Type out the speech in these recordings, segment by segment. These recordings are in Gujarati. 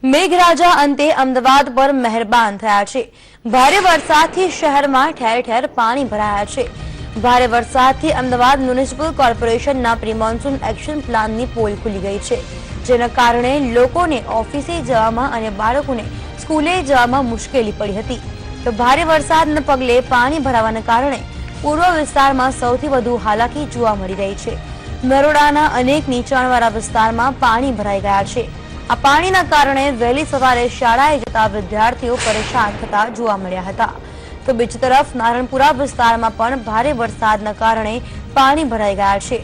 મેઘરાજા અંતે અમદાવાદ પર મહેરબાન થયા છે। ભારે વરસાદથી શહેરમાં ઠેર ઠેર પાણી ભરાયા છે। ભારે વરસાદથી અમદાવાદ મ્યુનિસિપલ કોર્પોરેશનના પ્રી મોન્સૂન એક્શન પ્લાનની પોલ ખુલી ગઈ છે, જેના કારણે લોકોને ઓફિસે જવામાં અને બાળકોને સ્કૂલે જવામાં મુશ્કેલી પડી હતી। તો ભારે વરસાદના પગલે પાણી ભરાવાના કારણે પૂર્વ વિસ્તારમાં સૌથી વધુ હાલાકી જોવા મળી રહી છે। નરોડાના અનેક નીચાણવાળા વિસ્તારમાં પાણી ભરાઈ ગયા છે। આ પાણીના કારણે વહેલી સવારે શાળાએ જતા વિદ્યાર્થીઓ પરેશાન થતા જોવા મળ્યા હતા। તો બીજી તરફ નારણપુરા વિસ્તારમાં પણ ભારે વરસાદના કારણે પાણી ભરાઈ ગયા છે।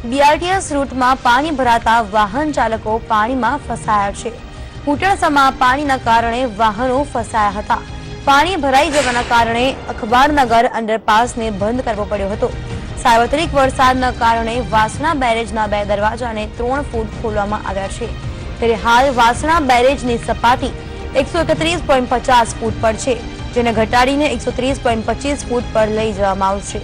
બીઆરટીએસ રૂટમાં પાણી ભરાતા વાહન ચાલકો પાણીમાં ફસાયા છે। ઘૂંટણસમાં પાણીના કારણે વાહનો ફસાયા હતા। પાણી ભરાઈ જવાના કારણે અખબારનગર અંડરપાસને બંધ કરવો પડ્યો હતો। સાર્વત્રિક વરસાદના કારણે વાસણા બેરેજના 2 દરવાજાને 3 ફૂટ ખોલવામાં આવ્યા છે। ત્યારે હાલ વાસણા બેરેજની સપાટી 131.50 ફૂટ પર છે, જેને ઘટાડીને 130.25 ફૂટ પર લઈ જવામાં આવશે।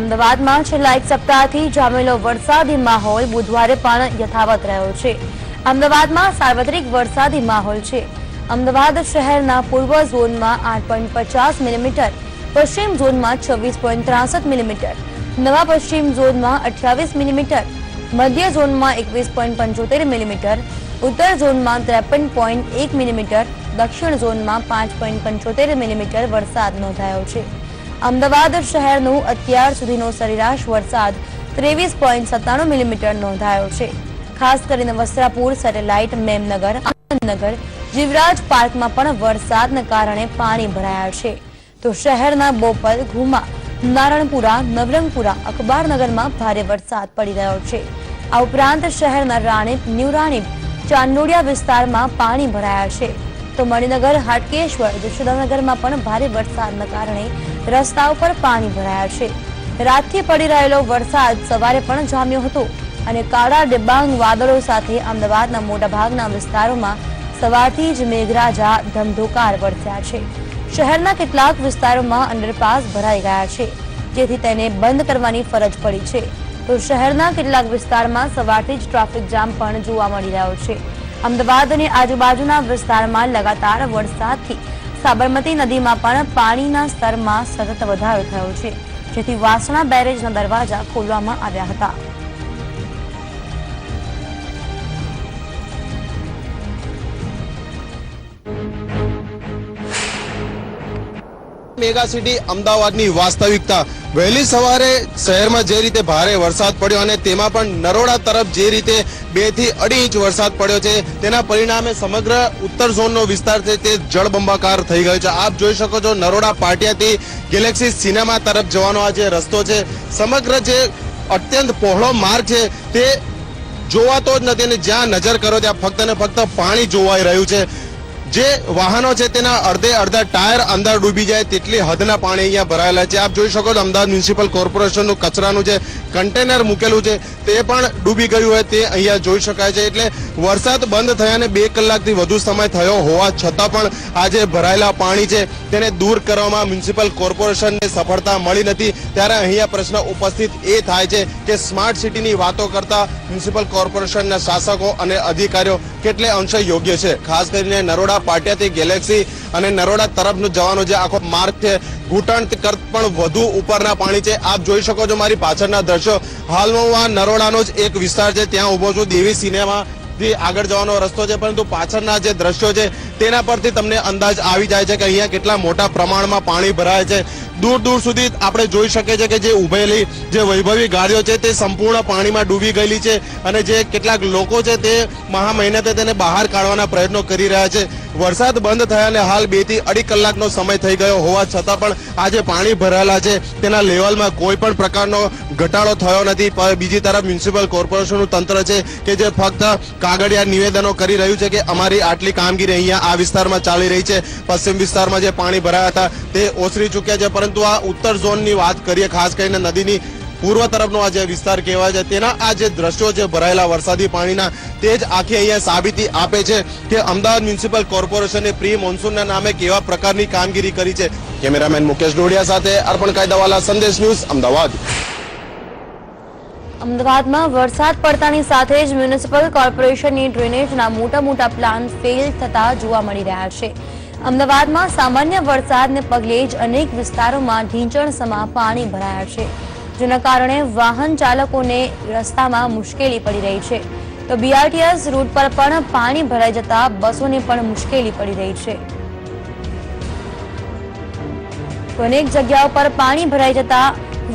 અમદાવાદમાં છેલ્લા 1 સપ્તાહથી જામેલો વરસાદી માહોલ બુધવારે પણ યથાવત રહ્યો છે। અમદાવાદમાં સાર્વત્રિક વરસાદી માહોલ છે। અમદાવાદ શહેરના પૂર્વ ઝોનમાં 8.50 મિલીમીટર, પશ્ચિમ ઝોનમાં 26.63 મિલીમીટર, નવા પશ્ચિમ ઝોનમાં 28 મિલીમીટર, મધ્ય ઝોનમાં 21.75 મિલીમીટર, ઉત્તર ઝોનમાં 53.1 મિલીમીટર, દક્ષિણ ઝોનમાં 5.75 મિલીમીટર વરસાદ નોંધાયો છે। અમદાવાદ શહેરનું અત્યાર સુધીનો સરેરાશ વરસાદ 23.97 મિલીમીટર નોંધાયો છે। ખાસ કરીને વસ્ત્રાપુર, સેટેલાઇટ, મેમનગર, આનંદનગર, જીવરાજ પાર્કમાં પણ વરસાદના કારણે પાણી ભરાયા છે। તો શહેરના બોપલ, ઘુમા, નારણપુરા, નવરંગપુરા, અખબારનગરમાં ભારે વરસાદ પડી રહ્યો છે। આ ઉપરાંત શહેરના રાણીપ, ન્યૂ રાણીપ, ચાંદોડિયા વિસ્તારમાં પાણી ભરાયા છે। તો મણિનગર, હાટકેશ્વર, જશોદાનગરમાં પણ ભારે વરસાદના કારણે રસ્તાઓ પર પાણી ભરાયા છે। રાતથી પડી રહેલો વરસાદ સવારે પણ જામ્યો હતો અને કાળા ડિબાંગ વાદળો સાથે અમદાવાદના મોટાભાગના વિસ્તારોમાં સવારથી જ મેઘરાજા ધમધોકાર વરસ્યા છે। શહેરના કેટલાક વિસ્તારોમાં અંડરપાસ ભરાઈ ગયા છે, જેથી તેને બંધ કરવાની ફરજ પડી છે। તો શહેરના કેટલાક વિસ્તારમાં સવારથી જ ટ્રાફિક જામ પણ જોવા મળી રહ્યો છે। અમદાવાદ અને આજુબાજુના વિસ્તારમાં લગાતાર વરસાદથી સાબરમતી નદીમાં પણ પાણીના સ્તરમાં સતત વધારો થયો છે, જેથી વાસણા બેરેજના દરવાજા ખોલવામાં આવ્યા હતા। મેગા સિટી અમદાવાદની વાસ્તવિકતા વહેલી સવારે શહેરમાં જે રીતે ભારે વરસાદ પડ્યો અને તેમાં પણ નરોડા તરફ જે રીતે 2 થી 2.5 ઇંચ વરસાદ પડ્યો છે, તેના પરિણામે સમગ્ર ઉત્તર ઝોનનો વિસ્તાર છે તે જળબંબાકાર થઈ ગયો છે। આપ જોઈ શકો છો નરોડા પાટિયાથી ગેલેક્સી સિનેમા તરફ જવાનો આ જે રસ્તો છે, સમગ્ર જે અત્યંત પહોળો માર્ગ છે તે જોવાતો જ નથી અને જ્યાં નજર કરો ત્યાં ફક્ત ને ફક્ત પાણી જોવાઈ રહ્યું છે। જે વાહનો છે તેના અડધા ટાયર અંદર ડૂબી જાય તેટલી હદના પાણી અહીંયા ભરાયેલા છે। આપ જોઈ શકો છો અમદાવાદ મ્યુનિસિપલ કોર્પોરેશનનું કચરાનું જે કન્ટેનર મૂકેલું છે તે પણ ડૂબી ગયું હોય તે અહીંયા જોઈ શકાય છે। એટલે વરસાદ બંધ થયાને 2 કલાકથી વધુ સમય થયો હોવા છતાં પણ આ જે ભરાયેલા પાણી છે તેને દૂર કરવામાં મ્યુનિસિપલ કોર્પોરેશનને સફળતા મળી નથી। ત્યારે અહીંયા પ્રશ્ન ઉપસ્થિત એ થાય છે કે સ્માર્ટ સિટીની વાતો કરતા મ્યુનિસિપલ કોર્પોરેશનના શાસકો અને અધિકારીઓ કેટલે અંશે યોગ્ય છે। ખાસ કરીને નરોડા પાટિયાથી ગેલેક્સી અને નરોડા તરફનો જવાનો જે આખો માર્ગ છે ઘૂંટણ કરતા પણ વધુ ઉપરના પાણી છે। આપ જોઈ શકો છો મારી પાછળના દ્રશ્યો, હાલમાં નરોડાનો જ એક વિસ્તાર છે ત્યાં ઉભો છું, દેવી સિનેમા થી આગળ જવાનો રસ્તો છે, પરંતુ પાછળના જે દ્રશ્યો છે તેના પરથી તમને અંદાજ આવી જાય છે કે અહીંયા કેટલા મોટા પ્રમાણમાં પાણી ભરાય છે। દૂર દૂર સુધી આપણે જોઈ શકીએ છીએ કે જે ઉભેલી જે વૈભવી ગાડીઓ છે તે સંપૂર્ણ પાણીમાં ડૂબી ગયેલી છે અને જે કેટલાક લોકો છે તે મહા મહેનતે તેને બહાર કાઢવાના પ્રયત્નો કરી રહ્યા છે। વરસાદ બંધ થયા અને હાલ 2 થી 2.5 કલાકનો સમય થઈ ગયો હોવા છતાં પણ આ જે પાણી ભરાયેલા છે તેના લેવલમાં કોઈ પણ પ્રકારનો ઘટાડો થયો નથી। બીજી તરફ મ્યુનિસિપલ કોર્પોરેશનનું તંત્ર છે કે જે ફક્ત કાગળિયા નિવેદનો કરી રહ્યું છે કે અમારી આટલી કામગીરી અહીંયા આ વિસ્તારમાં ચાલી રહી છે। પશ્ચિમ વિસ્તારમાં જે પાણી ભરાયા હતા તે ઓસરી ચૂક્યા છે, પરંતુ આ ઉત્તર ઝોનની વાત કરીએ, ખાસ કરીને નદીની પૂર્વ તરફનો આ જે વિસ્તાર કહેવાય છે તેના આ જે દ્રશ્યો છે ભરાયેલા વરસાદી પાણીના, તે જ આખી અહીંયા સાબિતી આપે છે કે અમદાવાદ મ્યુનિસિપલ કોર્પોરેશને પ્રી મોન્સૂનના નામે કેવા પ્રકારની કામગીરી કરી છે। કેમેરામેન મુકેશ ડોડિયા સાથે અર્પણ કાયદાવાલા, સંદેશ ન્યૂઝ, અમદાવાદ। અમદાવાદમાં વરસાદ પડતાની સાથે જ મ્યુનિસિપલ કોર્પોરેશનની ડ્રેનેજના મોટા પ્લાન ફેલ થતા જોવા મળી રહ્યા છે. અમદાવાદમાં સામાન્ય વરસાદને પગલે જ અનેક વિસ્તારોમાં ઢીંચણસમાં પાણી ભરાયા છે, જેના કારણે વાહન ચાલકોને રસ્તામાં મુશ્કેલી પડી રહી છે. તો બીઆરટીએસ રૂટ પર પણ પાણી ભરાઈ જતા બસોને પણ મુશ્કેલી પડી રહી છે. તો અનેક જગ્યાઓ પર પાણી ભરાઈ જતા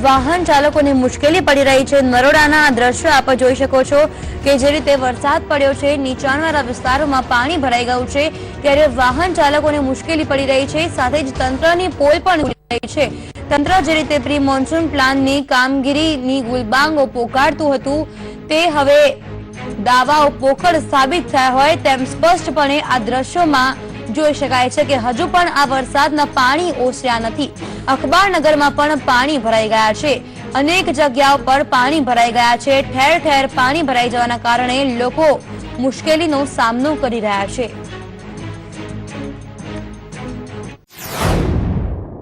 વાહન ચાલકોને મુશ્કેલી પડી રહી છે. નરોડાના આ દ્રશ્ય આપ જોઈ શકો છો કે જે રીતે વરસાદ પડ્યો છે, નીચાણવાળા વિસ્તારોમાં પાણી ભરાઈ ગયું છે, ત્યારે વાહન ચાલકોને મુશ્કેલી પડી રહી છે. સાથે જ તંત્રની પોલ પણ ઉડી રહી છે. તંત્ર જે રીતે પ્રી મોન્સૂન પ્લાનની કામગીરીની ગુલબાંગો પોકારતું હતું, તે હવે દાવાઓ પોકળ સાબિત થયા હોય તેમ સ્પષ્ટપણે આ દ્રશ્યોમાં જોઈ શકાય છે કે હજુ પણ આ વરસાદના પાણી ઓસર્યા નથી. અખબારનગરમાં પણ પાણી ભરાઈ ગયા છે. અનેક જગ્યાઓ પર પાણી ભરાઈ ગયા છે. ઠેર ઠેર પાણી ભરાઈ જવાના કારણે લોકો મુશ્કેલીનો સામનો કરી રહ્યા છે.